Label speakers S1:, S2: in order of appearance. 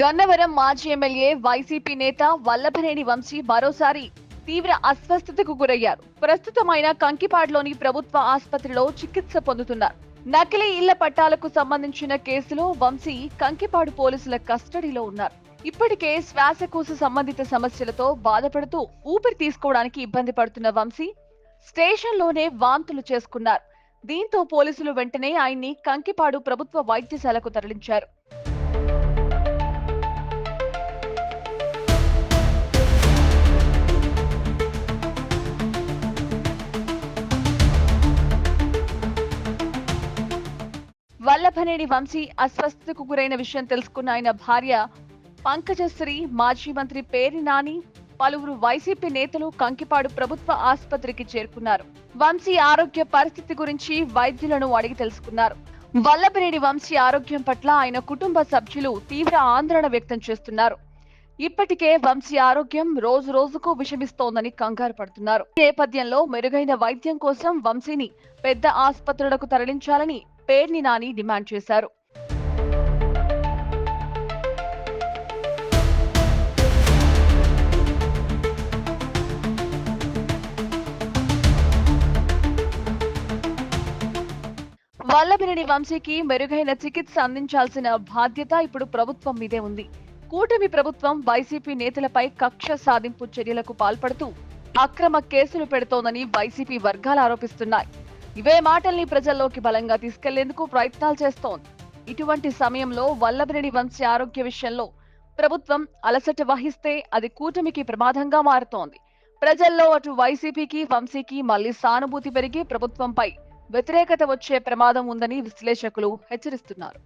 S1: గన్నవరం మాజీ MLA YCP నేత వల్లభనేని వంశీ మరోసారి తీవ్ర అస్వస్థతకు గురయ్యారు. ప్రస్తుతం ఆయన కంకిపాడులోని ప్రభుత్వ ఆసుపత్రిలో చికిత్స పొందుతున్నారు. నకిలీ ఇళ్ల పట్టాలకు సంబంధించిన కేసులో వంశీ కంకిపాడు పోలీసుల కస్టడీలో ఉన్నారు. ఇప్పటికే శ్వాసకోశ సంబంధిత సమస్యలతో బాధపడుతూ ఊపిరి తీసుకోవడానికి ఇబ్బంది పడుతున్న వంశీ స్టేషన్లోనే వాంతులు చేసుకున్నారు. దీంతో పోలీసులు వెంటనే ఆయన్ని కంకిపాడు ప్రభుత్వ వైద్యశాలకు తరలించారు. వల్లభనేని వంశీ అస్వస్థతకు గురైన విషయం తెలుసుకున్న ఆయన భార్య పంకజశ్రీ, మాజీ మంత్రి పేర్ని నాని, పలువురు వైసీపీ నేతలు కంకిపాడు ప్రభుత్వ ఆసుపత్రికి చేరుకున్నారు. వంశీ ఆరోగ్య పరిస్థితి గురించి వైద్యులను అడిగి తెలుసుకున్నారు. వల్లభనేని వంశీ ఆరోగ్యం పట్ల ఆయన కుటుంబ సభ్యులు తీవ్ర ఆందోళన వ్యక్తం చేస్తున్నారు. ఇప్పటికే వంశీ ఆరోగ్యం రోజు రోజుకు విషమిస్తోందని కంగారు పడుతున్నారు. ఈ నేపథ్యంలో మెరుగైన వైద్యం కోసం వంశీని పెద్ద ఆసుపత్రులకు తరలించాలని పేర్ని నాని డిమాండ్ చేశారు. వల్లభనేని వంశీకి మెరుగైన చికిత్స అందించాల్సిన బాధ్యత ఇప్పుడు ప్రభుత్వం మీదే ఉంది. కూటమి ప్రభుత్వం వైసీపీ నేతలపై కక్ష సాధింపు చర్యలకు పాల్పడుతూ అక్రమ కేసులు పెడుతోందని వైసీపీ వర్గాలు ఆరోపిస్తున్నాయి. ఇవే మాటల్ని ప్రజల్లోకి బలంగా తీసుకెళ్లేందుకు ప్రయత్నాలు చేస్తోంది. ఇటువంటి సమయంలో వల్లభనేని వంశీ ఆరోగ్య విషయంలో ప్రభుత్వం అలసట వహిస్తే అది కూటమికి ప్రమాదంగా మారుతోంది. ప్రజల్లో అటు వైసీపీకి, వంశీకి మళ్లీ సానుభూతి పెరిగి ప్రభుత్వంపై వ్యతిరేకత వచ్చే ప్రమాదం ఉందని విశ్లేషకులు హెచ్చరిస్తున్నారు.